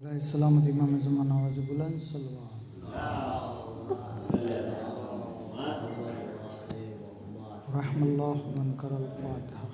सलामत इमाम ज़मान आवाज़ बुलंद सल्लल्लाहु रहमल्लाहु मन करल फातिहा।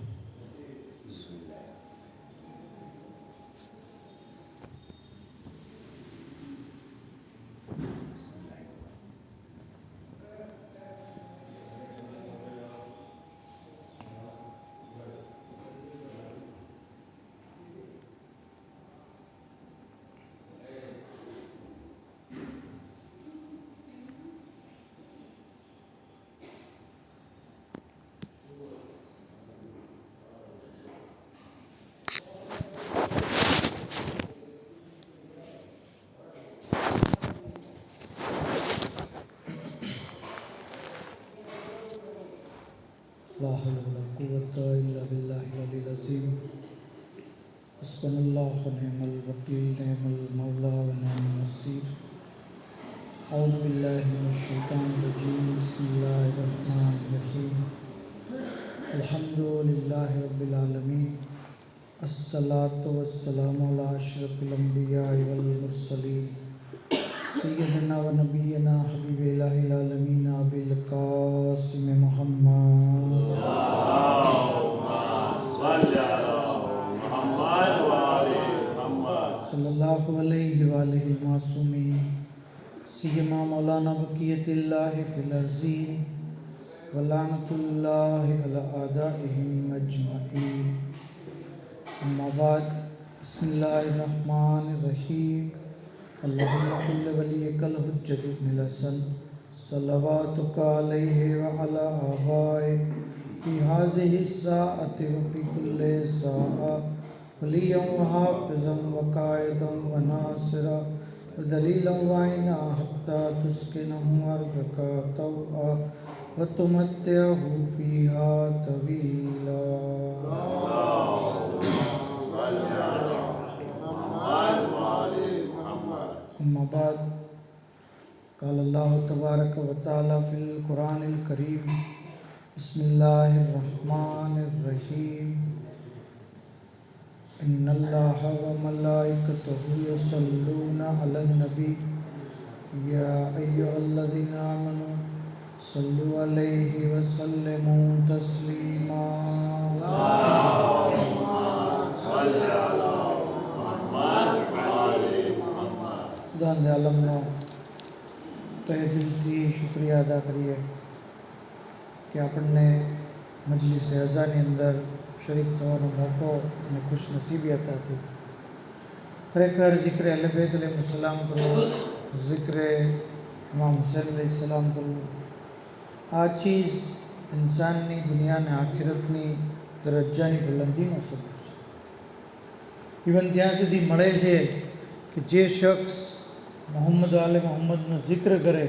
ला हौला वला कुव्वता इल्ला बिल्लाहिल अलिय्यिल अज़ीम। हस्बुनल्लाहु व निअमल वकील, निअमल मौला व निअमन नसीर। औज़ु बिल्लाहि मिनश शैतानिर रजीम। बिस्मिल्लाहिर रहमानिर रहीम। अल्हम्दुलिल्लाहि रब्बिल आलमीन। अस्सलातु वस्सलामु अला अशरफिल अंबियाइ वल मुरसलीन सय्यिदिना व नबिय्यिना हबीबिल आलमीन अबिल कासिम मुहम्मद सल्लल्लाहु अलैहि व आलिहि मासूमीन सय्यिमा मौलाना बक़ियतिल्लाहि फिल अर्ज़ीन व लानतुल्लाहि अला आदाइहिम अजमईन। अम्मा बाद, बिस्मिल्लाहिर रहमानिर रहीम। अल्लाहुम्मा कुल्लि वलिय्यिकल हुज्जत इब्नुल हसन सल्लवातुका अलैहि व अला आबाए फी हाज़िहि साअति व फी कुल्लि साअ वलिय्यन व हाफ़िज़न व क़ाइदन व नासिरा व दलीलन व ऐना हत्ता तुस्किनहु अर्दका तौआ व तुमत्तिअहु फ़ीहा तवीला। अम्मा बाद, क़ाल अल्लाहु तबारक व तआला फ़िल क़ुरानिल करीम। बिस्मिल्लाहिर रहमानिर रहीम। इन्नल्लाहा व मलाइकतहु यसल्लूना अलन नबी या अय्युहल्लज़ीना आमनू सल्लु अलैहि व सल्लिमू तस्लीमा। खुदावंद आलमનો તહે દિલથી શુક્રિયા અદા કરીએ કે આપણને મજલિસ અઝાની અંદર શરીક થવાનો મોટો અને ખુશનસીબી અતા થઈ। ખરેખર ઝિક્ર અહલે બેત अलैहिस्सलाम કરવું, ઝિક્ર ઇમામ હુસૈન अलैहिस्सलाम કરવું, આ ચીજ ઇન્સાનની દુનિયાને આખિરતની દરજ્જાની બુલંદીનો સબબ છે। ઇવન ત્યાં સુધી મળે છે કે જે શખ્સ મોહમ્મદ આલે મોહમ્મદનો જિક્ર કરે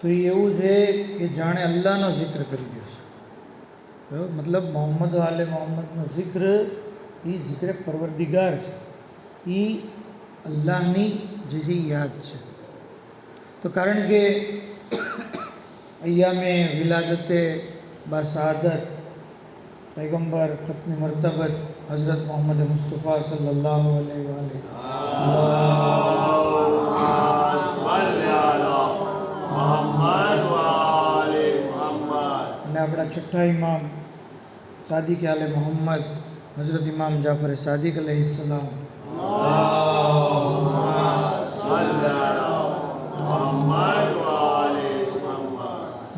તો એ એવું છે કે જાણે અલ્લાહનો જિક્ર કરી રહ્યો છે। બરાબર, મતલબ મોહમ્મદ આલે મોહમ્મદનો જિક્ર એ જિક્ર પરવરદિગાર છે, એ અલ્લાહની જે છે યાદ છે। તો કારણ કે અય્યામે વિલાદતે બાસઆદત पैगंबर ख़त्म मरतबत हज़रत मोहम्मद मुस्तफ़ा सल्लल्लाहु अलैहि वसल्लम અને આપણા છઠ્ઠા ઇમામ સાદિક આલે મોહમ્મદ હઝરત ઇમામ જાફર સાદિક अलैहिस्सलाम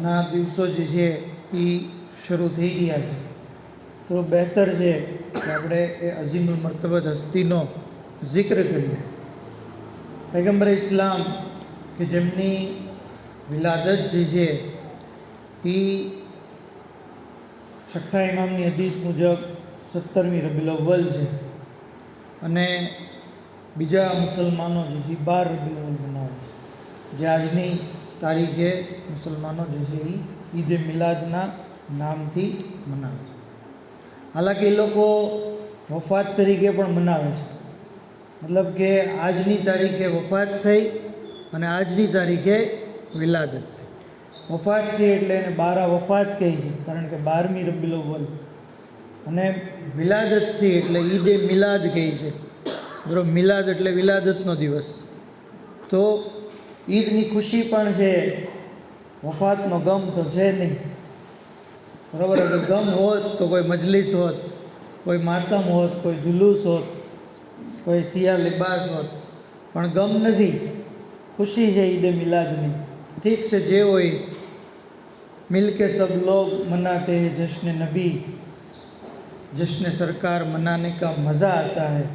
ના દિવસો જે છે એ શરૂ થઈ ગયા છે। તો બહેતર છે કે આપણે એ અઝીમુલ મર્તબત હસ્તીનો જિક્ર કરીએ। પૈગંબર ઇસ્લામ કે જેમની વિલાદત જે છે એ છઠ્ઠા ઇમામની હદીસ મુજબ 17મી રબીઉલ અવ્વલ છે અને બીજા મુસલમાનો જે છે 12 રબીઉલ અવ્વલ મનાવે છે, જે આજની તારીખે મુસલમાનો જે છે એ ઈદ મિલાદના નામથી મનાવે છે। હાલાકી એ લોકો વફાત તરીકે પણ મનાવે છે, મતલબ કે આજની તારીખે વફાત થઈ અને આજની તારીખે વિલાદત થઈ। વફાત થઈ એટલે એને 12 વફાત કહી છે, કારણ કે 12મી રબીઉલ અવ્વલ, અને વિલાદત થઈ એટલે ઈદે મિલાદ કહી છે, બરાબર, મિલાદ એટલે વિલાદતનો દિવસ. તો ઈદની ખુશી પણ છે, વફાતનો ગમ તો છે નહીં. બરાબર, અગર ગમ હોત તો કોઈ મજલિસ હોત, કોઈ માતમ હોત, કોઈ જુલુસ હોત, કોઈ સિયા લિબાસ હોત, પણ ગમ નથી, ખુશી છે ઈદ મિલાદની. ઠીક છે, જે હોય. મિલ के सब लोग मनाते हैं जश्न नबी, जश्न सरकार मनाने का मज़ा आता है.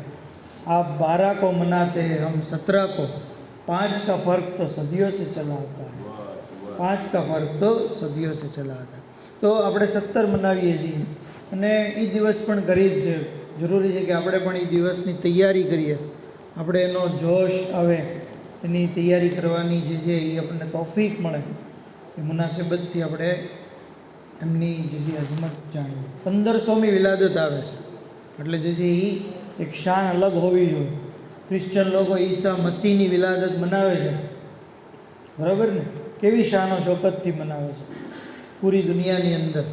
आप 12 को मनाते हैं, हम 17 को. 5 का फ़र्क तो सदियों से चला आता है. 5 का फ़र्क तो सदियों से चला आता है. તો આપણે 17 મનાવીએ છીએ અને એ દિવસ પણ ગરીબ છે. જરૂરી છે કે આપણે પણ એ દિવસની તૈયારી કરીએ, આપણે એનો જોશ આવે, એની તૈયારી કરવાની જે છે એ આપણને તૌફીક મળે, એ મુનાસિબતથી આપણે એમની જે છે અઝમત જાણીએ. 1500મી વિલાદત આવે છે એટલે જે છે એ એક શાન અલગ હોવી જોઈએ. ક્રિશ્ચન લોકો ઈસા મસીહની વિલાદત મનાવે છે, બરાબર ને, કેવી શાનો શોકતથી મનાવે છે પૂરી દુનિયાની અંદર.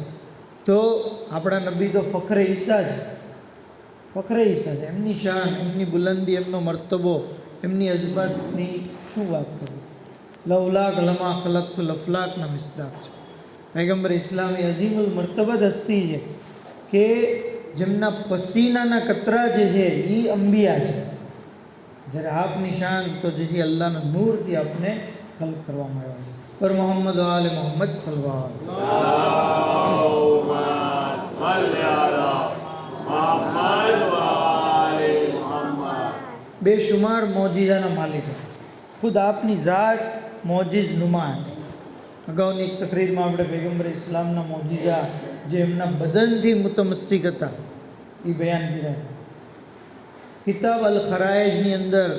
તો આપણા નબી તો ફખરે ઈસા છે, ફખરે ઈસા છે. એમની શાન, એમની બુલંદી, એમનો મર્તબો, એમની અઝમતની શું વાત કરવી. લવલાક લમા ખલકતુ લફલાકના મિસ્દાક છે. પૈગંબર ઇસ્લામી અઝીમુલ મર્તબત હસ્તી છે કે જેમના પસીનાના કતરા જે છે એ અંબિયા છે. જ્યારે આપની શાન તો જે છે અલ્લાહના નૂરથી આપને ખલ્ક કરવામાં આવ્યા છે. પર મોહમ્મદ આલે મોહમ્મદ સલવાત. બેશુમાર મોજીઝાના માલિક ખુદ આપની ઝાત મોજીઝ નુમા હતી. અગાઉની એક તકરીરમાં આપણે પૈગંબર ઇસ્લામના મોજીઝા જે એમના બદનથી મુતમસ્સિક હતા એ બયાન કર્યા હતા. કિતાબ અલ ખરાઈજની અંદર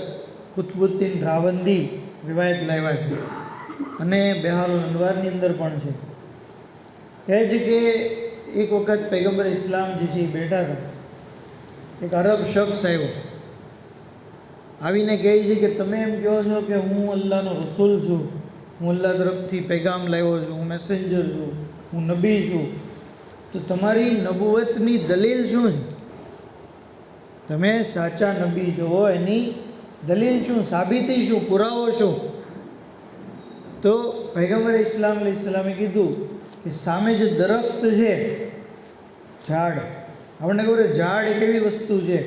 કુતબુદ્દીન રાવંદી રિવાયત લાવ્યા છે અને બેહારુલ અનવારની અંદર પણ છે. કહે છે કે એક વખત પૈગંબર ઇસ્લામ જે છે એ બેઠા હતા. એક અરબ શખ્સ આવ્યો, આવીને કહે છે કે તમે એમ કહો છો કે હું અલ્લાહનો રસૂલ છું, હું અલ્લાહ તરફથી પૈગામ લાવ્યો છું, હું મેસેન્જર છું, હું નબી છું, તો તમારી નબુવતની દલીલ શું છે? તમે સાચા નબી જો હો એની દલીલ શું, સાબિતી શું, પુરાવો શું? તો પૈગંબર ઇસ્લામ અલૈહિસ્સલામે કીધું કે સામે જે દરખ્ત છે, ઝાડ, આપણને ખબર છે ઝાડ એક એવી વસ્તુ છે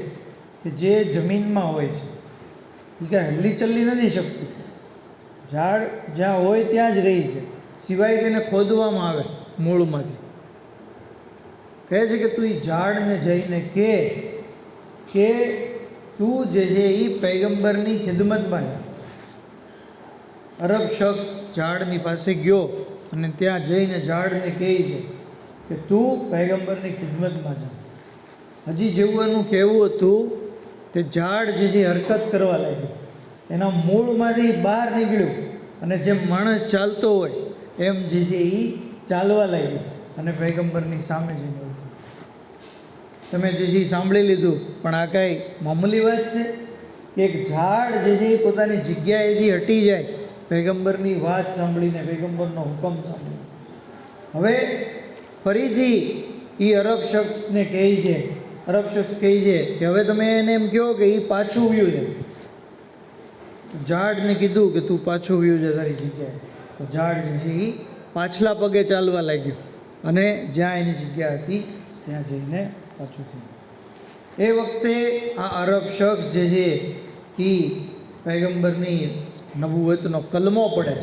કે જે જમીનમાં હોય છે, એ કાંઈ હલ્લી ચલ્લી નથી શકતું. ઝાડ જ્યાં હોય ત્યાં જ રહી છે, સિવાય કે એને ખોદવામાં આવે મૂળમાંથી. કહે છે કે તું એ ઝાડને જઈને કે તું જે છે એ પૈગંબરની ખિદમતમાં જા. અરબ શખ્સ ઝાડની પાસે ગયો અને ત્યાં જઈને ઝાડને કહે છે કે તું પૈગંબરની ખિદમતમાં જા. હજી જેવું એનું કહેવું હતું તે ઝાડ જે છે હરકત કરવા લાગ્યું, એના મૂળમાંથી બહાર નીકળ્યું અને જેમ માણસ ચાલતો હોય એમ જે છે એ ચાલવા લાગ્યું અને પૈગંબરની સામે જઈને ઉભું. તમે જે છે સાંભળી લીધું, પણ આ કાંઈ મામૂલી વાત છે? એક ઝાડ જે છે એ પોતાની જગ્યાએથી હટી જાય પૈગંબરની વાત સાંભળીને, પૈગંબરનો હુકમ સાંભળીને. હવે ફરીથી એ અરબ શખ્સને કહે છે, અરબ શખ્સ કહે છે કે હવે તમે એને એમ કહો કે એ પાછું વ્યૂ છે. ઝાડને કીધું કે તું પાછું વ્યૂ છે તારી જગ્યાએ. તો ઝાડ જે છે એ પાછલા પગે ચાલવા લાગ્યું અને જ્યાં એની જગ્યા હતી ત્યાં જઈને પાછું થયું. એ વખતે આ અરબ શખ્સ જે છે એ પૈગંબરની નબુવતનો કલમો પડે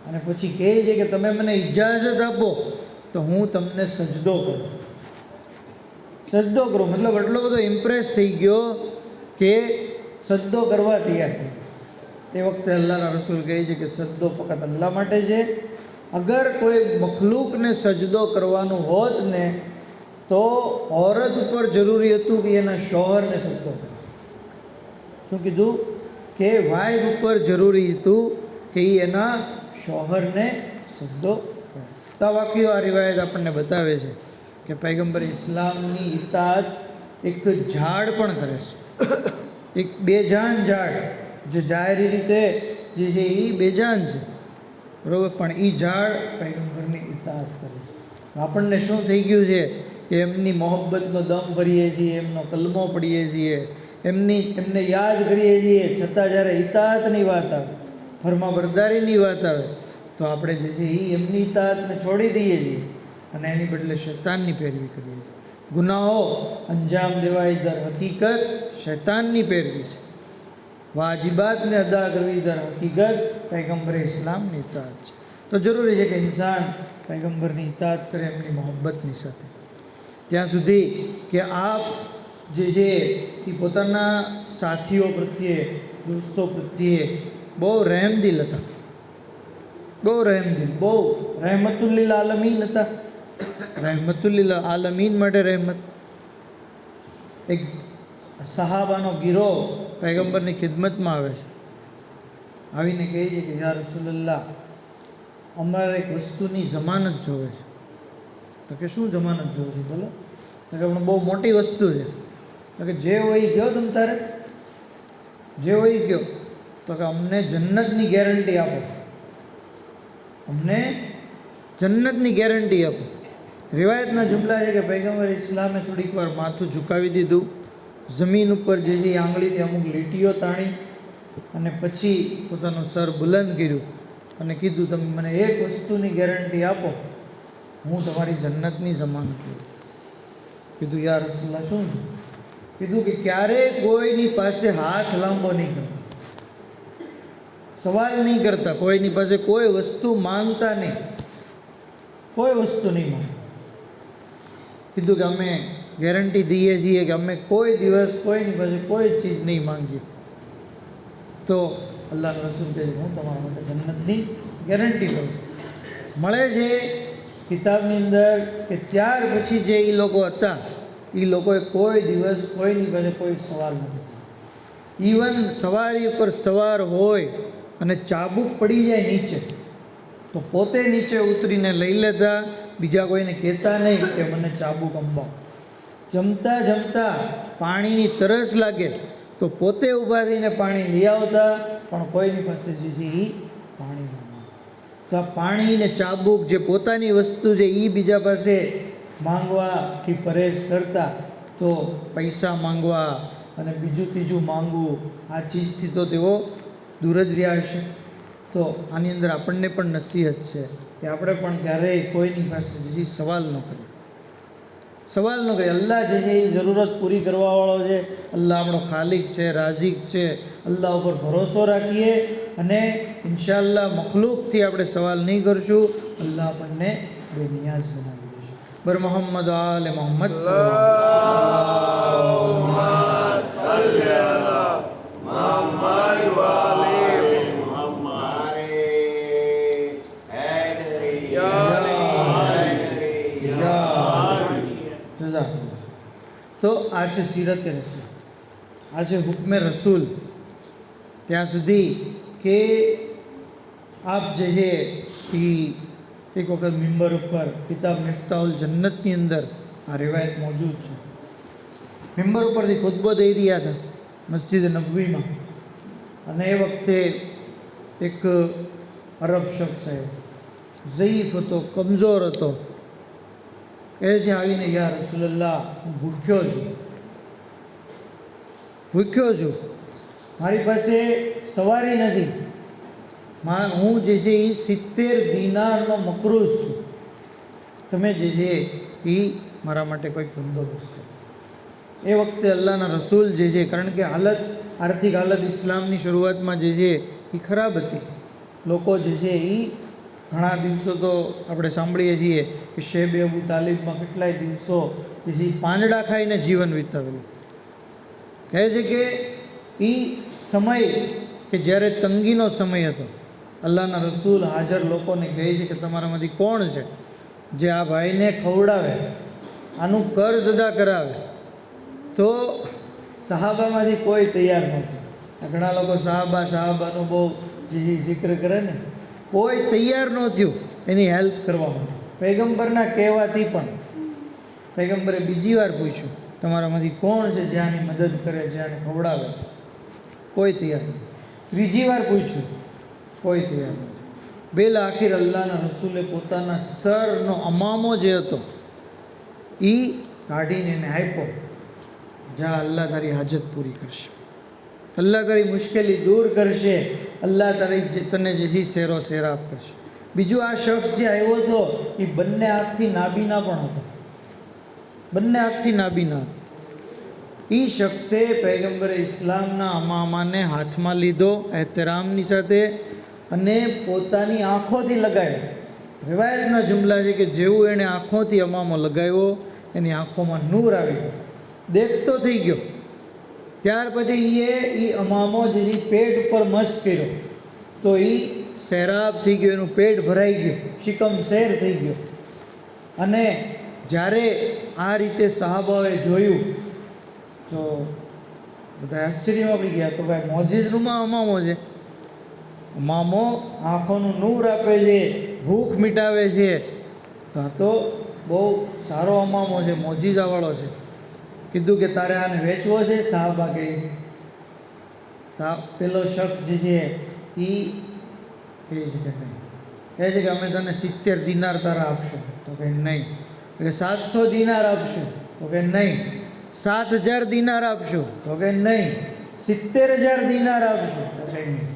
અને પછી કહે છે કે તમે મને ઇજાઝત આપો તો હું તમને સજદો કરું. સજદો કરો મતલબ એટલો બધો ઇમ્પ્રેસ થઈ ગયો કે સજદો કરવા તૈયાર થઈ. એ વખતે અલ્લાહના રસૂલ કહે છે કે સજદો ફક્ત અલ્લાહ માટે છે. અગર કોઈ મખલૂકને સજદો કરવાનું હોત ને તો औरत ઉપર જરૂરી હતું કે એના શોહરને સજદો કરે. શું કીધું? કે વાઇફ ઉપર જરૂરી હતું કે એ એના શોહરને સજદો કરે. તો આ વાક્યો, આ રિવાયત આપણને બતાવે છે કે પૈગંબર ઇસ્લામની ઇતાત એક ઝાડ પણ કરે છે. એક બેજાન ઝાડ જે જાહેરી રીતે જે છે એ બેજાન છે, બરાબર, પણ એ ઝાડ પૈગંબરની ઇતાત કરે છે. આપણને શું થઈ ગયું છે કે એમની મોહબ્બતનો દમ ભરીએ છીએ, એમનો કલમો પડીએ છીએ, એમને યાદ કરીએ છીએ, છતાં જ્યારે ઇતાઅતની વાત આવે, ફરમાબરદારીની વાત આવે, તો આપણે જે છે એ એમની ઇતાઅતને છોડી દઈએ છીએ અને એની બદલે શૈતાનની પેરવી કરીએ છીએ. ગુનાહો અંજામ દેવાય દર હકીકત શૈતાનની પેરવી છે. વાજિબાતને અદા કરવી દર હકીકત પૈગંબર ઇસ્લામની ઇતાઅત છે. તો જરૂરી છે કે ઇન્સાન પૈગંબરની ઇતાઅત કરે એમની મોહબ્બતની સાથે. ત્યાં સુધી કે આપ જે છે એ પોતાના સાથીઓ પ્રત્યે, દોસ્તો પ્રત્યે બહુ રહેમદિલ હતા, બહુ રહેમદિલ, બહુ રહેમતુલ્લિલ આલમીન હતા. રહેમતુલ્લિલ આલમીન માટે રહેમત. એક સહાબાનો ગીરો પૈગંબરની ખિદમતમાં આવે છે, આવીને કહે છે કે યા રસૂલલ્લાહ, અમારે એક વસ્તુની જમાનત જોવે છે. તો કે શું જમાનત જોવે છે? બોલો. તો કે આપણે બહુ મોટી વસ્તુ છે. તો કે જે હોય ગયો તમ તારે, જે હોય ગયો. તો કે અમને જન્નતની ગેરંટી આપો, અમને જન્નતની ગેરંટી આપો. રિવાયતના જુમલા છે કે પૈગંબર ઇસ્લામે થોડીક વાર માથું ઝુકાવી દીધું, જમીન ઉપર જે છે આંગળીથી અમુક લીટીઓ તાણી અને પછી પોતાનું સર બુલંદ કર્યું અને કીધું, તમે મને એક વસ્તુની ગેરંટી આપો, હું તમારી જન્નતની જમાનત લઉં. કીધું યા રસૂલલ્લાહ શું? કીધું કે ક્યારેય કોઈની પાસે હાથ લાંબો નહીં કરતા, સવાલ નહીં કરતા, કોઈની પાસે કોઈ વસ્તુ માંગતા નહીં, કોઈ વસ્તુ નહીં માંગતા. કીધું કે અમે ગેરંટી દઈએ છીએ કે અમે કોઈ દિવસ કોઈની પાસે કોઈ ચીજ નહીં માંગીએ. તો અલ્લાહના રસૂલ કહે હું તમારા માટે જન્નતની ગેરંટી કરું. મળે છે કિતાબની અંદર કે ત્યાર પછી જે એ લોકો હતા એ લોકોએ કોઈ દિવસ કોઈની પાસે કોઈ સવાલ નથી. ઇવન સવારી ઉપર સવાર હોય અને ચાબુક પડી જાય નીચે તો પોતે નીચે ઉતરીને લઈ લેતા, બીજા કોઈને કહેતા નહીં કે મને ચાબુક અંબાવો. જમતા જમતા પાણીની તરસ લાગે તો પોતે ઊભા રહીને પાણી લઈ આવતા, પણ કોઈની પાસે જે છે એ પાણી ન માંગે. તો આ પાણી ને ચાબુક જે પોતાની વસ્તુ છે એ બીજા પાસે માંગવાથી પરેશ કરતા, તો પૈસા માંગવા અને બીજું ત્રીજું માંગવું આ ચીજથી તો તેઓ દૂર જ રહ્યા હશે. તો આની અંદર આપણને પણ નસીહત છે કે આપણે પણ ક્યારેય કોઈની પાસે જે સવાલ ન કરીએ, સવાલ ન કરીએ. અલ્લાહ જે છે એ જરૂરત પૂરી કરવાવાળો છે, અલ્લાહ આપણો ખાલિક છે, રાઝિક છે. અલ્લાહ ઉપર ભરોસો રાખીએ અને ઇન્શાઅલ્લાહ મખલૂકથી આપણે સવાલ નહીં કરશું, અલ્લાહ આપણને બેનિયાઝ બનાવી દેશે. બર મોહમ્મદ આલે મોહમ્મદ તો આ છે સીરતે રસૂલ, આ છે હુક્મે રસૂલ. ત્યાં સુધી કે આપ જે છે એ એક વખત મિંબર ઉપર કિતાબ મિફ્તાહુલ જન્નતની અંદર આ રિવાયત મોજૂદ છે. મિંબર ઉપરથી ખુતબો દઈ રહ્યા હતા મસ્જિદ નબવીમાં, અને એ વખતે એક અરબ શખ્સ આવ્યો, ઝઈફ હતો, કમજોર હતો. કહે છે આવીને યા રસૂલલ્લાહ, હું ભૂખ્યો છું, ભૂખ્યો છું, મારી પાસે સવારી નથી, હું જે છે એ 70 દિનારનો મકરૂઝ છું, તમે જે છે એ મારા માટે કોઈ બંદોબસ્ત કરો. એ વખતે અલ્લાહના રસૂલ જે છે, કારણ કે હાલત, આર્થિક હાલત ઇસ્લામની શરૂઆતમાં જે છે એ ખરાબ હતી. લોકો જે છે એ ઘણા દિવસો તો આપણે સાંભળીએ છીએ કે શેબ અબુ તાલિબમાં કેટલાય દિવસો જે છે પાંદડા ખાઈને જીવન વિતાવેલું. કહે છે કે એ સમય કે જ્યારે તંગીનો સમય હતો, અલ્લાહના રસૂલ હાજર લોકોને કહે છે કે તમારામાંથી કોણ છે જે આ ભાઈને ખવડાવે, આનું કર્જ અદા કરાવે? તો સહાબામાંથી કોઈ તૈયાર નહોતું. ઘણા લોકો સહાબાનો બહુ જે જિક્ર કરે ને, કોઈ તૈયાર ન થયું એની હેલ્પ કરવા માટે. પૈગંબરના કહેવાથી પણ પૈગંબરે બીજી વાર પૂછ્યું તમારામાંથી કોણ છે જે આની મદદ કરે, જે આને ખવડાવે? કોઈ તૈયાર નથી. ત્રીજી વાર પૂછ્યું, કોઈ તૈયાર નથી. બેલ આખિર અલ્લાહના રસૂલે પોતાના સરનો અમામો જે હતો એ કાઢીને એને આપ્યો. જા અલ્લાહ તારી હાજત પૂરી કરશે, અલ્લાહ તારી મુશ્કેલી દૂર કરશે, અલ્લાહ તારી તને જે છે શેરો શેરાબ કરશે. બીજું આ શખ્સ જે આવ્યો હતો એ બંને આંખથી નાબીના પણ હતો, બંને આંખથી નાબીના હતો. એ શખ્સે પૈગંબર ઇસ્લામના અમામાને હાથમાં લીધો એહતરામની સાથે અને પોતાની આંખોથી લગાવ્યો. રિવાયતના જુમલા છે કે જેવું એણે આંખોથી અમામો લગાવ્યો એની આંખોમાં નૂર આવી ગયો, દેખતો થઈ ગયો. ત્યાર પછી એ અમામો જે પેટ ઉપર મસ્ત કર્યો તો એ સહેરાબ થઈ ગયો, એનું પેટ ભરાઈ ગયું, શિકમ શેર થઈ ગયો. અને જ્યારે આ રીતે સહાબાઓએ જોયું તો બધા આશ્ચર્યમાં પડી ગયા. તો ભાઈ મોજીઝમાં અમામો છે, અમામો આંખોનું નૂર આપે છે, ભૂખ મિટાવે છે, તો આ તો બહુ સારો અમામો છે, મોજીઝાવાળો છે. કીધું કે તારે આને વેચવો છે? સાહબા કહે પેલો શખ્સ જે છે એ કહે છે કે નહીં, કહે છે કે અમે તને 70 દિનાર તારા આપશું. તો કે નહીં. કે 700 દિનાર આપશું. તો કે નહીં. 7000 દિનાર આપશું. તો કે નહીં. 70000 દિનાર આપશું. તો કે નહીં.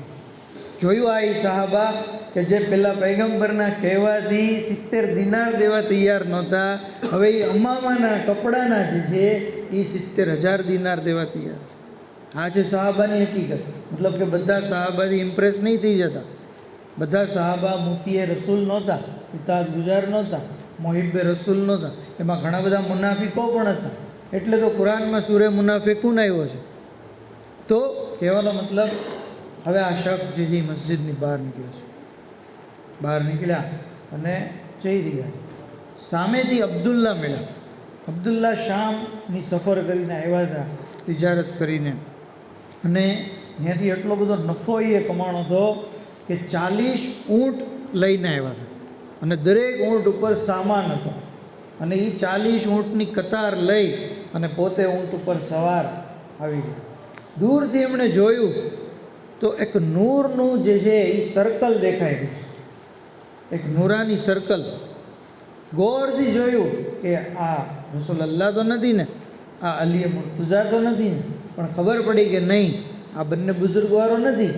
જોયું આ એ સાહાબા કે જે પેલા પૈગંબરના કહેવાથી 70 દિનાર દેવા તૈયાર નહોતા, હવે એ અમામાના કપડાના જે છે એ 70000 દિનાર દેવા તૈયાર છે. આ છે સાહાબાની હકીકત. મતલબ કે બધા સાહાબાથી ઇમ્પ્રેસ નહીં થઈ જતા. બધા સાહાબા મુફતીએ રસૂલ નહોતા, ઇતાઅત ગુજાર નહોતા, મોહિબ્બે રસૂલ નહોતા. એમાં ઘણા બધા મુનાફિકો પણ હતા. એટલે તો કુરાનમાં સૂરે મુનાફિકૂન આવ્યો છે. તો કહેવાનો મતલબ હવે આ શખ્સ જે છે મસ્જિદની બહાર નીકળ્યો છે. બહાર નીકળ્યા અને જઈ રહ્યા. સામેથી અબ્દુલ્લા મળ્યા. અબ્દુલ્લા શામની સફર કરીને આવ્યા હતા, તિજારત કરીને, અને ત્યાંથી એટલો બધો નફો એ કમાણો હતો કે 40 ઊંટ લઈને આવ્યા હતા અને દરેક ઊંટ ઉપર સામાન હતો. અને એ 40 ઊંટની કતાર લઈ અને પોતે ઊંટ ઉપર સવાર આવી ગયા. દૂરથી એમણે જોયું તો એક નૂરનું જે છે એ સર્કલ દેખાઈ ગયું, એક નૂરાની સર્કલ. ગોરથી જોયું કે આ રસૂલ અલ્લાહ તો નથી ને, આ અલી મુર્તઝા તો નથી ને, પણ ખબર પડી કે નહીં, આ બંને બુઝુર્ગવાળો નથી.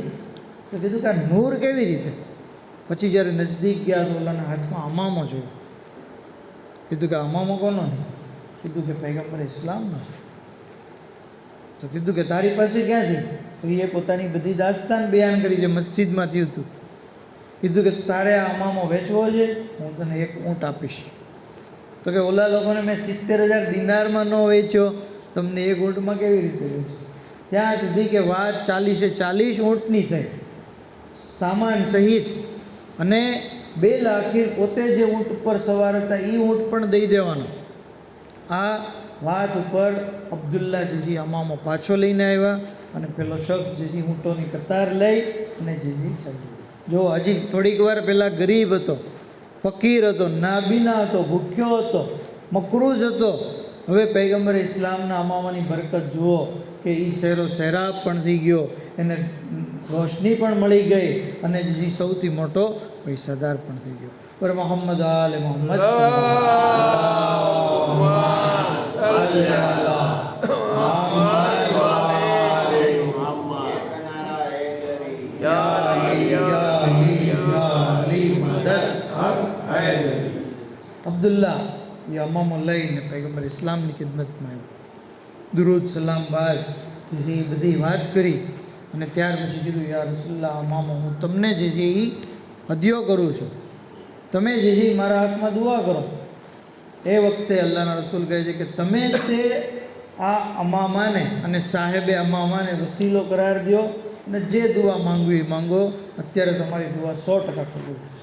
તો કીધું કે આ નૂર કેવી રીતે? પછી જ્યારે નજદીક ગયા તો ઓલાના હાથમાં અમામો જોયો. કીધું કે અમામો કોનો? કીધું કે પૈગંબર ઇસ્લામનો છે. તો કીધું કે તારી પાસે ક્યાં છે? તો એ પોતાની બધી દાસ્તાન બયાન કરી જે મસ્જિદમાં થયું હતું. કીધું કે તારે આ અમામો વેચવો છે, હું તને એક ઊંટ આપીશ. તો કે ઓલા લોકોને મેં 70000 દિનારમાં ન વેચ્યો, તમને એક ઊંટમાં કેવી રીતે વેચ્યો? ત્યાં સુધી કે વાત 40 ઊંટની થઈ, સામાન સહિત. અને બેલ આખીર પોતે જે ઊંટ ઉપર સવાર હતા એ ઊંટ પણ દઈ દેવાનો. આ વાત ઉપર અબ્દુલ્લા જે અમામો પાછો લઈને આવ્યા અને પેલો શખ્સ જે ઊંટોની કતાર લઈ અને જે ચાલી. જો હજી થોડીક વાર પહેલાં ગરીબ હતો, ફકીર હતો, નાબીના હતો, ભૂખ્યો હતો, મકરૂઝ હતો. હવે પૈગંબર ઇસ્લામના અમામાની બરકત જુઓ કે એ શેરો શેરાબ પણ થઈ ગયો, એને રોશની પણ મળી ગઈ અને જે સૌથી મોટો પૈસાદાર પણ થઈ ગયો. પર મોહમ્મદ આલે મોહમ્મદ અબ્દુલ્લા એ અમામો લઈને પૈગંબર ઇસ્લામની ખિદમતમાં આવ્યો. દુરૂદ સલામ બાદ એ બધી વાત કરી અને ત્યાર પછી કીધું, યા રસૂલલ્લાહ, અમામો હું તમને જે છે એ હદિયો કરું છું, તમે જે છે મારા હાથમાં દુઆ કરો. એ વખતે અલ્લાહના રસૂલ કહે છે કે તમે તે આ અમામાને અને સાહેબે અમામાને વસીલો કરાર દો અને જે દુઆ માંગવી એ માંગો, અત્યારે તમારી દુઆ 100% કબૂલ થશે.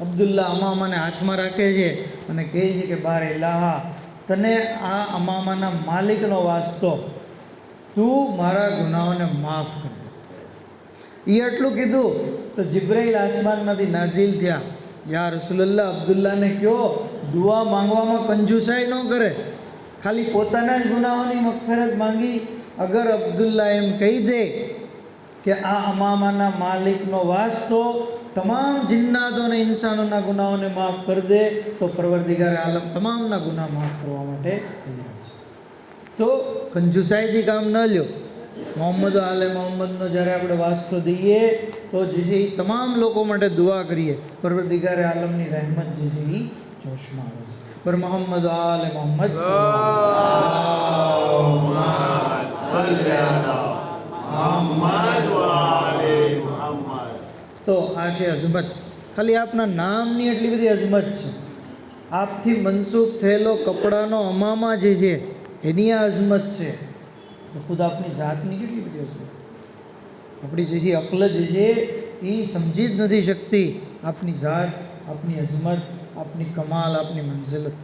અબ્દુલ્લા અમામાને હાથમાં રાખે છે અને કહે છે કે બાર ઇલાહા, તને આ અમામાના માલિકનો વાસ્તો, તું મારા ગુનાહોને માફ કરી દે. એ એટલું કીધું તો જિબ્રાઈલ આસમાનમાંથી નાઝિલ થયા. યા રસૂલલ્લાહ, અબ્દુલ્લાને કહો દુઆ માંગવામાં કંજુસાઈ ન કરે, ખાલી પોતાના જ ગુનાહોની મગફરત માંગી. અગર અબ્દુલ્લા એમ કહી દે કે આ અમામાના માલિકનો વાસ્તો તમામ જિન્નાતો અને ઇન્સાનોના ગુનાહોને માફ કરી દે, તો પરવરદિગાર આલમ તમામના ગુનાહ માફ કરવા માટે તૈયાર છે. તો કંજુસાઈથી કામ ન લ્યો. મોહમ્મદ આલે મોહમ્મદનો જ્યારે આપણે વાસ્તો દઈએ તો જે છે એ તમામ લોકો માટે દુઆ કરીએ, પરવરદિગારે આલમની રહેમત જે છે એ જોશમાં આવે છે. પર મોહમ્મદ આલે મોહમ્મદ. તો આ છે અઝમત. ખાલી આપના નામની એટલી બધી અઝમત છે. આપથી મનસૂબ થયેલો કપડાનો અમામા જે છે એની આ અઝમત છે. ખુદ આપની જાતની કેટલી બધી અઝમત. આપણી જે છે અકલ જે છે એ સમજી જ નથી શકતી આપની જાત, આપની અઝમત, આપની કમાલ, આપની મંઝિલત.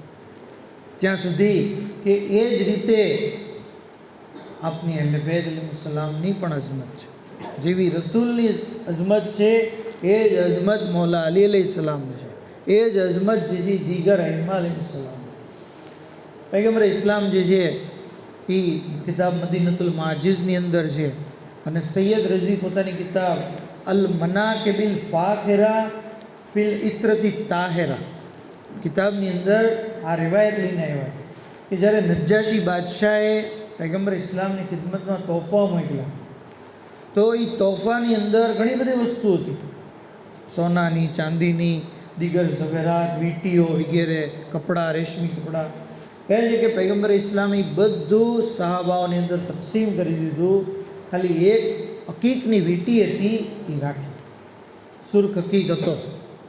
ત્યાં સુધી કે એ જ રીતે આપની અહલે બેત અલૈહિસ્સલામની પણ અઝમત છે. જેવી રસૂલની અઝમત છે એ જ અઝમત મૌલા અલી અલૈહિસ્સલામની છે. એ જ અઝમત જે છે દીગર અઈમ્મા અલૈહિસ્સલામ. પૈગંબર ઇસ્લામ જે છે એ કિતાબ મદીનતુલ માજિઝની અંદર છે. અને સૈયદ રઝી પોતાની કિતાબ અલ મનાકિબિલ ફાખિરા ફિલ ઇત્રતિ તાહેરા કિતાબની અંદર આ રિવાયત લઈને આવ્યા કે જ્યારે નજ્જાશી બાદશાહે પૈગંબર ઇસ્લામની ખિદમતમાં તોહફા મોકલ્યા તો એ તોહફાની અંદર ઘણી બધી વસ્તુ હતી. સોનાની, ચાંદીની, દીગર ઝવેરાત, વીંટીઓ વગેરે, કપડાં, રેશમી કપડાં. કહે છે કે પૈગંબર ઇસ્લામે બધું સહાબાઓની અંદર તકસીમ કરી દીધું. ખાલી એક અકીકની વીંટી હતી એ રાખી. સુર્ખ અકીક હતો,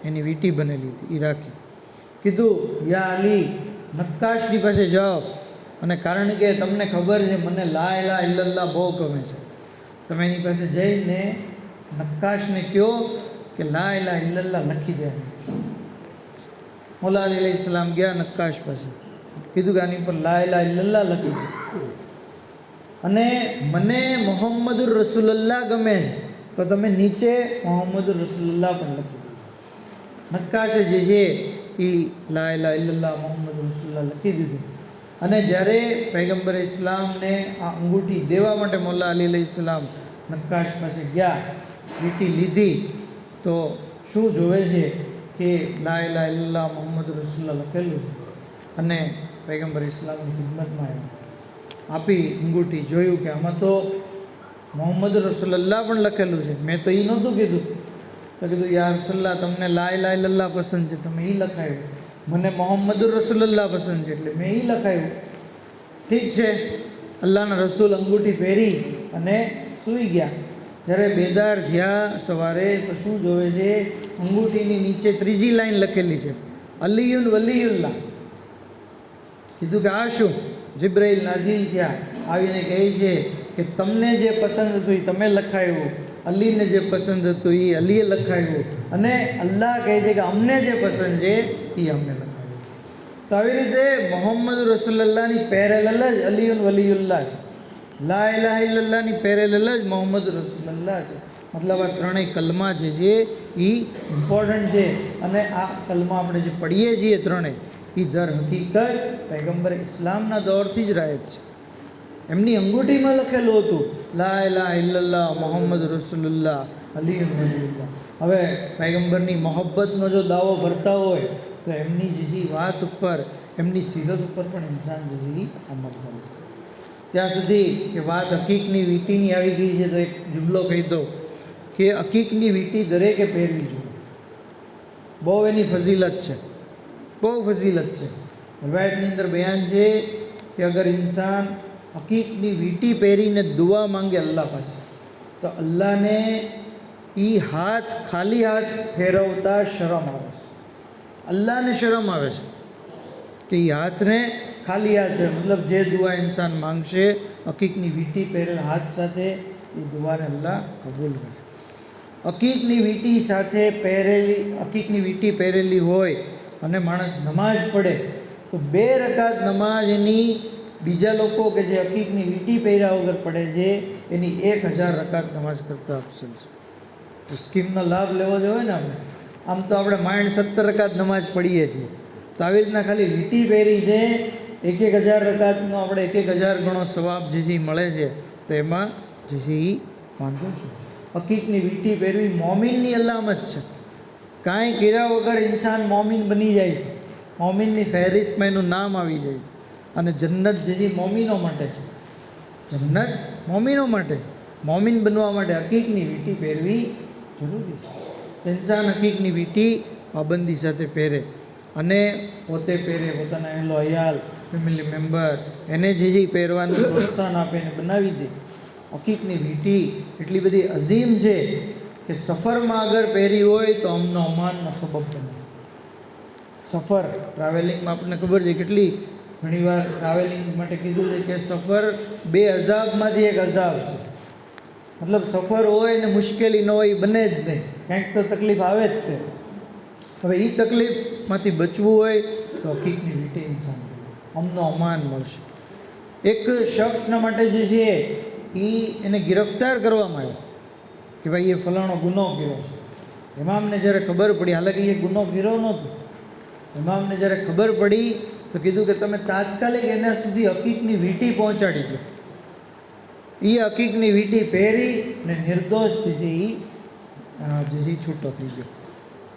એની વીંટી બનેલી હતી, એ રાખી. કીધું યા અલી નક્કાશની પાસે જાઓ, અને કારણ કે તમને ખબર છે મને લા ઇલાહા ઇલ્લલ્લાહ બહુ ગમે છે, તમે એની પાસે જઈને નક્કાશને કહો કે લા ઇલાહા ઇલ્લલ્લાહ લખી દે. મૌલા અલી અલૈહિસ્સલામ ગયા નક્કાશ પાસે, કીધું કે આની પર લા ઇલાહા ઇલ્લલ્લાહ લખી દે, અને મને મોહમ્મદુર રસૂલુલ્લાહ ગમે તો તમે નીચે મોહમ્મદુર રસૂલુલ્લાહ પણ લખી દો. નક્કાશે જે છે એ લા ઇલાહા ઇલ્લલ્લાહ મોહમ્મદ રસૂલુલ્લાહ લખી દીધું. અને જ્યારે પૈગંબર ઇસ્લામને આ અંગૂઠી દેવા માટે મૌલા અલી અલૈહિસ્સલામ નક્કાશ પાસે ગયા, વીંટી લીધી તો શું જોવે છે કે લા ઇલાહા ઇલ્લલ્લાહ મોહમ્મદ રસૂલુલ્લાહ લખેલું. અને પૈગંબર ઇસ્લામની ખિદમતમાં આવ્યા, આપી અંગૂઠી, જોયું કે આમાં તો મોહમ્મદ રસૂલુલ્લાહ પણ લખેલું છે, મેં તો એ નહોતું કીધું. તો કીધું યા રસૂલુલ્લાહ તમને લા ઇલાહા ઇલ્લલ્લાહ પસંદ છે, તમે એ લખાયું. મને મોહમ્મદુર રસૂલુલ્લાહ પસંદ છે એટલે મેં એ લખાયું. ઠીક છે. અલ્લાહના રસૂલ અંગૂઠી પહેરી અને સૂઈ ગયા. જ્યારે બેદાર થયા સવારે તો શું જોવે છે, અંગૂઠીની નીચે ત્રીજી લાઈન લખેલી છે, અલીયુન વલીયુલ્લાહ. કીધું કે આ શું? જિબ્રાઈલ નાઝીલ થયા, આવીને કહે છે કે તમને જે પસંદ હતું એ તમે લખાયું, અલીને જે પસંદ હતું એ અલીએ લખાયું, અને અલ્લાહ કહે છે કે અમને જે પસંદ છે એ અમને લખાયું. તો આવી રીતે મોહમ્મદ રસૂલુલ્લાહની પેરેલલ જ અલીયુન વલીયુલ્લાહ છે. લા ઇલાહા ઇલ્લલ્લાહની પેરેલલ જ મોહમ્મદ રસૂલુલ્લાહ છે. મતલબ આ ત્રણેય કલમા જે છે એ ઇમ્પોર્ટન્ટ છે. અને આ કલમા આપણે જે પઢીએ છીએ ત્રણેય એ દર હકીકત પૈગંબર ઇસ્લામના દોરથી જ રાયત છે. એમની અંગૂઠીમાં લખેલું હતું લા ઇલાહા ઇલ્લલ્લાહ મોહમ્મદ રસૂલુલ્લાહ અલીયુન વલીયુલ્લાહ. હવે પૈગંબરની મોહબ્બતનો જો દાવો ભરતા હોય તો એમની જે વાત ઉપર, એમની સીરત ઉપર પણ ઇન્સાન જે અમલ કરે. ત્યાં સુધી કે વાત અકીકની વીંટીની આવી ગઈ છે તો એક જુમલો કહી દો કે અકીકની વીંટી દરેકે પહેરવી જોઈએ. બહુ એની ફઝીલત છે, બહુ ફઝીલત છે. રવાયતની અંદર બયાન છે કે અગર ઇન્સાન અકીકની વીંટી પહેરીને દુઆ માંગે અલ્લાહ પાસે તો અલ્લાહને એ હાથ ખાલી હાથ ફેરવતા શરમ આવે છે. અલ્લાહને શરમ આવે છે કે એ હાથને ખાલી હાથ, મતલબ જે દુઆ ઇન્સાન માંગશે અકીકની વીંટી પહેરેલ હાથ સાથે એ દુઆને અલ્લાહ કબૂલ કરે. અકીકની વીંટી સાથે પહેરેલી, અકીકની વીંટી પહેરેલી હોય અને માણસ નમાઝ પડે તો 2 રકાત નમાઝ એની બીજા લોકો કે જે અકીકની વીંટી પહેર્યા વગર પડે છે એની 1000 રકાત નમાઝ કરતાં અફસલ છે. તો સ્કીમનો લાભ લેવો જોઈએ ને આપણે. આમ તો આપણે માઇન્ડ 70 રકાત નમાઝ પડીએ છીએ, તો આવી રીતના ખાલી વીંટી પહેરીને 1000 રકાતનો આપણે 1000 ગણો સવાબ જે મળે છે, તો એમાં જે છે એ વાંધો છે. અકીકની વીંટી પહેરવી મોમિનની અલામત છે. કાંઈ કર્યા વગર ઇન્સાન મોમિન બની જાય છે, મોમિનની ફહેરિસ્તમાં એનું નામ આવી જાય. અને જન્નત જે મોમીનો માટે છે, જન્નત મોમીનો માટે છે. મોમીન બનવા માટે હકીકની વીંટી પહેરવી જરૂરી છે. ઇન્સાન હકીકની વીંટી પાબંદી સાથે પહેરે અને પોતે પહેરે, પોતાના અહેલો અયાલ ફેમિલી મેમ્બર એને જે પહેરવાનું પ્રોત્સાહન આપે, એને બનાવી દે. હકીકની વીંટી એટલી બધી અઝીમ છે કે સફરમાં અગર પહેરી હોય તો અમનો અમાનનો સબબ બને. સફર ટ્રાવેલિંગમાં આપણને ખબર છે કેટલી ઘણીવાર ટ્રાવેલિંગ માટે કીધું છે કે સફર 2 અઝાબમાંથી એક અઝાબ છે. મતલબ સફર હોય ને મુશ્કેલી ન હોય એ બને જ નહીં, કંઈક તો તકલીફ આવે જ તે. હવે એ તકલીફમાંથી બચવું હોય તો હકીકની વીંટી ઇન્સાન અમનો અમાન મળશે. એક શખ્સના માટે જે છે એને ગિરફ્તાર કરવામાં આવ્યો કે ભાઈ એ ફલાણો ગુનો કર્યો છે. ઇમામને જ્યારે ખબર પડી, હાલાકી એ ગુનો કર્યો નહોતો, ઇમામને જ્યારે ખબર પડી તો કીધું કે તમે તાત્કાલિક એના સુધી હકીકની વીંટી પહોંચાડી દો. એ હકીકની વીંટી પહેરી ને નિર્દોષ જે છૂટો થઈ ગયો.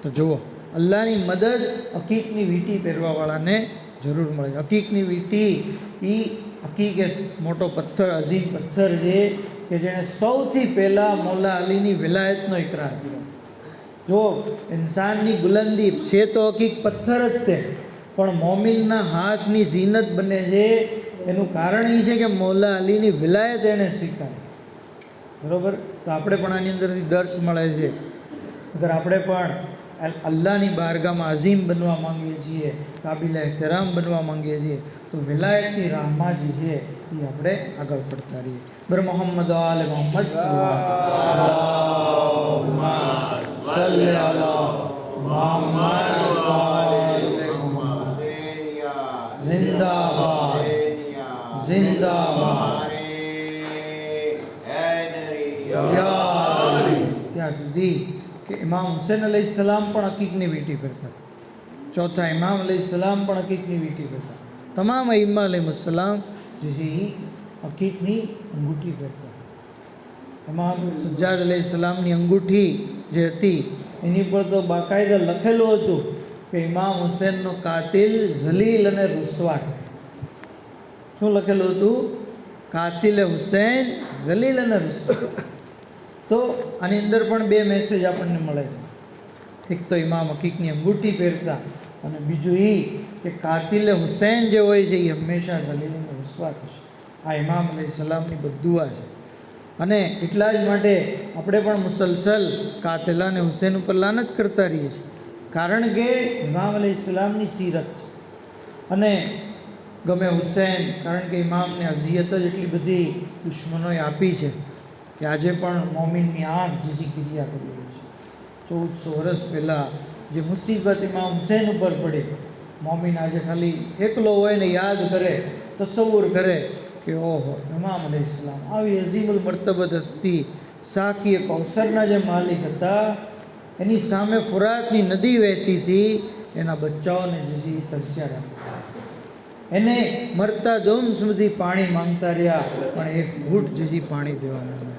તો જુઓ, અલ્લાહની મદદ હકીકની વીંટી પહેરવાવાળાને જરૂર મળે. હકીકની વીંટી એ હકીક એ મોટો પથ્થર, અઝીમ પથ્થર છે કે જેણે સૌથી પહેલાં મૌલા અલીની વિલાયતનો ઇકરાર કર્યો. જો ઇન્સાનની બુલંદી છે તો હકીક પથ્થર જ તે, પણ મોમિનના હાથની ઝીનત બને છે. એનું કારણ એ છે કે મૌલા અલીની વિલાયત એણે સ્વીકારી. બરાબર? તો આપણે પણ આની અંદરથી દર્શ મળે છે. અગર આપણે પણ અલ્લાહની બારગામાં અઝીમ બનવા માંગીએ છીએ, કાબિલ એહતરામ બનવા માંગીએ છીએ, તો વિલાયતની રાહમાં જે છે એ આપણે આગળ પડતા રહીએ. બર મોહમ્મદ આલે મોહમ્મદ સલ્લી અલા મુહમ્મદ આલે મુહમ્મદ. જિંદાબાદ જિંદાબાદ. ત્યાં સુધી કે ઇમામ હુસૈન અલૈહિસ્સલામ પણ હકીકની વીંટી પહેરતા હતા. ચોથા ઇમામ અલૈહિસ્સલામ પણ હકીકની વીંટી પહેરતા. તમામ ઇમામ અલૈહિસ્સલામ જે છે એ હકીકની અંગૂઠી પહેરતા. ઇમામ સજ્જાદ અલૈહિસ્સલામની અંગૂઠી જે હતી એની પર તો બાકાયદા લખેલું હતું કે ઇમામ હુસૈનનો કાતિલ ઝલીલ અને રુસ્વા. શું લખેલું હતું? કાતિલે હુસૈન ઝલીલ અને રુસ્વા. તો આની અંદર પણ 2 મેસેજ આપણને મળે છે. એક તો ઇમામ હકીકની અંગૂઠી પહેરતા અને બીજું એ કે કાતિલે હુસૈન જે હોય છે એ હંમેશા ઝલીલ અને રુસ્વા થશે. આ ઇમામ અલૈહિસ્સલામની બદ્દુઆ છે. અને એટલા જ માટે આપણે પણ મુસલસલ કાતિલા અને હુસૈન ઉપર લાનત કરતા રહીએ છીએ, કારણ કે ઇમામ અલૈહિસ્સલામની સીરત છે. અને ગમે હુસૈન, કારણ કે ઇમામને અઝિયત જ એટલી બધી દુશ્મનોએ આપી છે કે આજે પણ મોમિનની આંખ જે ક્રિયા કરી રહી છે. 1400 વર્ષ પહેલાં જે મુસીબત ઇમામ હુસૈન ઉપર પડી, મોમિન આજે ખાલી એકલો હોય ને યાદ કરે, તસવ્વુર કરે કે ઓહો ઇમામ અલૈહિસ્સલામ આવી અઝીમુલ મર્તબત હસ્તી, સાકી કૌસરના જે માલિક હતા, એની સામે ફુરાતની નદી વહેતી હતી, એના બચ્ચાઓને જે તરસ્યા રાખતા, એને મરતા દમ સુધી પાણી માંગતા રહ્યા, પણ એક ઘૂંટ જે પાણી દેવામાં આવ્યું.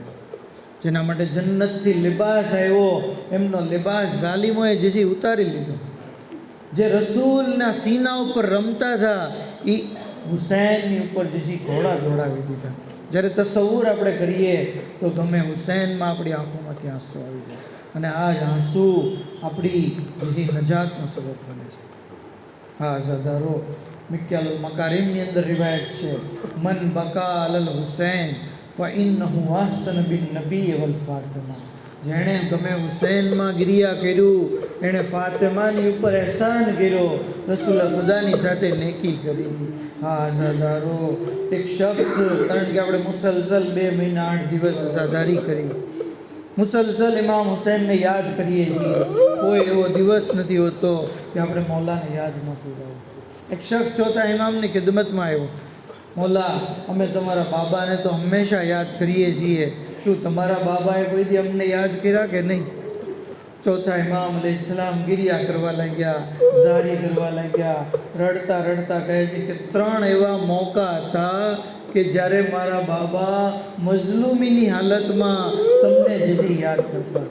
જેના માટે જન્નતથી લિબાસ આવ્યો, એમનો લિબાસ ઝાલિમોએ જે ઉતારી લીધો. જે રસૂલના સીના ઉપર રમતા હતા એ હુસૈનની ઉપર જે ઘોડા દોડાવી દીધા. જ્યારે તસવ્વુર આપણે કરીએ તો ગમે હુસૈનમાં આપણી આંખોમાંથી આંસુ આવી જાય, અને આ જ આંસુ આપણી જે નજાતનો સબબ બને છે. હા ઝદારો મિક્યાલુલ મકારીમની અંદર રિવાયત છે, મન બકા અલલ હુસૈન ફઇન્નહુ અહસન બિન નબી વલ ફાતિમા. જેણે ગમે હુસૈનમાં ગિરિયા કર્યું, એણે ફાતિમાની ઉપર એહસાન કર્યો, રસૂલ ખુદાની સાથે નેકી કરી. હા અઝાદારો, એક શખ્સ, કારણ કે આપણે મુસલસલ 2 મહિના 8 દિવસ અઝાદારી કરી, મુસલસલ ઇમામ હુસૈનને યાદ કરીએ છીએ. કોઈ એવો દિવસ નથી હોતો કે આપણે મૌલાને યાદ ન કર્યા હોય. એક શખ્સ ચોથા ઇમામની ખિદમતમાં આવ્યો, મૌલા અમે તમારા બાબાને તો હંમેશા યાદ કરીએ છીએ, શું તમારા બાબાએ કોઈ દી અમને યાદ કર્યા કે નહીં? ચોથા ઇમામ અલૈહિસ્સલામ ગિરિયા કરવા લાગ્યા, ઝારી કરવા લાગ્યા, રડતા રડતા કહે છે કે 3 એવા મોકા હતા કે જ્યારે મારા બાબા મઝલૂમીની હાલતમાં તમને જે યાદ કરતા.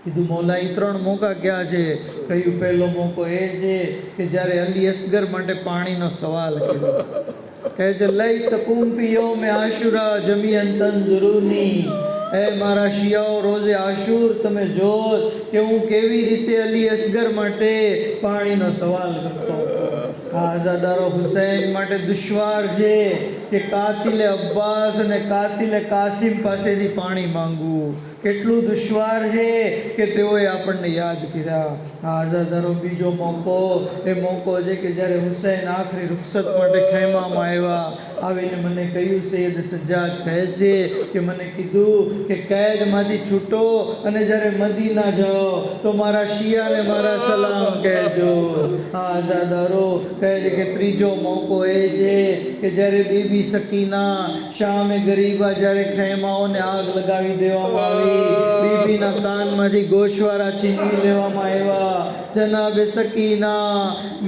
કીધું મૌલા એ 3 મોકા ક્યાં છે? કહ્યું પહેલો મોકો એ છે કે જ્યારે અલી અસગર માટે પાણીનો સવાલ કર્યો. કહે છે લઈ તકુમ પિયો મેં આશુરા જમીઅન તંઝુરૂની. હે મારા શિયાઓ, રોજે આશુર તમે જો કે હું કેવી રીતે અલી અસગર માટે પાણીનો સવાલ કરતો હતો. આ આઝાદારો હુસૈન માટે દુશ્વાર છે કે કાતિલે અબ્બાસ અને કાતિલે કાસિમ પાસેથી પાણી માંગવું. કેટલું દુશ્વાર છે કે તેઓએ આપણને યાદ કર્યા. આ આઝાદારો બીજો મોકો એ મોકો છે કે જ્યારે હુસૈન આખરી રૂખસત માટે ખૈમામાં આવ્યા, આવીને મને કહ્યું, સૈયદ સજ્જાદ કહે છે કે મને કીધું કે કેદમાંથી છૂટો અને જ્યારે મદીના જાઓ તો મારા શિયાને મારા સલામ કહેજો. આ આઝાદારો કહે છે કે ત્રીજો મોકો એ છે કે જ્યારે બીબી સકીના શામે ગરીબા જ્યારે ખૈમાઓને આગ લગાવી દેવામાં આવી, બીબીના કાનમાંથી ગોશવારા છીનવી લેવામાં આવ્યા. જનાબે સકીના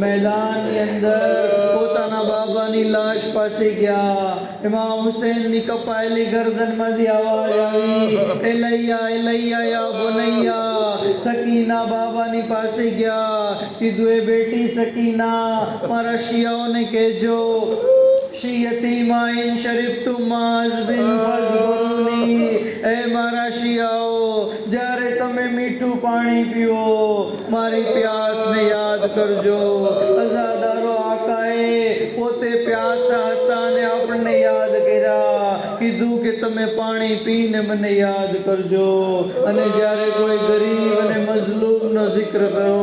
મેદાનની અંદર પોતાના બાબાની લાશ પાસે ગયા. ઇમામ હુસૈનની કપાયેલી ગરદનમાંથી આવાજ આવી, એલૈયા એલૈયા યા બુનૈયા. સકીના બાબાની પાસે ગયા, કીધું એ બેટી સકીના, મારા શિયાઓને કહેજો શિયતી માઇન શરીફતુમ માઝબિન ફઝબરુની. એ મારા શિયાઓ, જ્યારે તમે મીઠું પાણી પીઓ મારી પ્યાસને યાદ કરજો. અઝાદારો આકાએ પોતે પ્યાસા હતા અને આપણને યાદ કર્યા. કીધું કે તમે પાણી પીને મને યાદ કરજો, અને જ્યારે કોઈ ગરીબ અને મઝલૂમનો જિક્ર કરો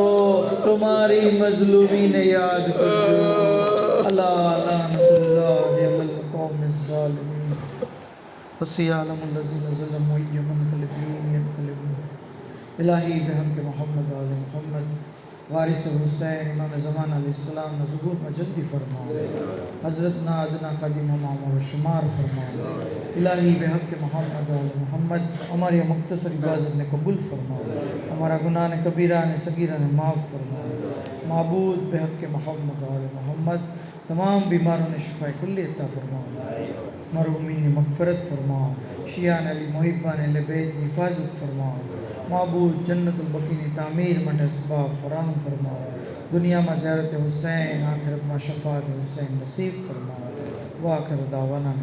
તો મારી મઝલૂમીને યાદ કરજો. અલ્લાહ લાનતુલ્લાહ અલલ કૌમિઝ ઝાલિમીન વસિયાલમુલ્લઝીન ઝલમુ યમનકલિબીન યનકલિબૂન. इलाही बेहक मोहम्मद आल मोहम्मद वारिस हुसैन इमाम ज़मान अलैहिस्सलाम ने ज़ुहूर में जल्दी फरमाओ. हज़रत ना अदना कदीम मामा व शुमार फरमाओ. इलाही बेहक मोहम्मद आल मोहम्मद हमारी मुख्तसर इबादत ने कबूल फरमाओ. हमारा गुनाह ने कबीरा ने सगीरा ने माफ़ फरमाओ. माबूद बेहक मोहम्मद आल मोहम्मद तमाम बीमारों ने शिफा कुल्ली अता फरमाओ. मरहूमीन ने मग़फ़िरत फरमाओ. शिया ने अली मुहिब्बान ने बेद हिफाजत फरमाओ. माबूद जन्नतुल बकी की तामीर માટે असबाब फराहम फरमाओ. दुनिया में ज़ियारत हुसैन, आखिरत में शफ़ाअत हुसैन नसीब फरमाओ. वाखिर दावाना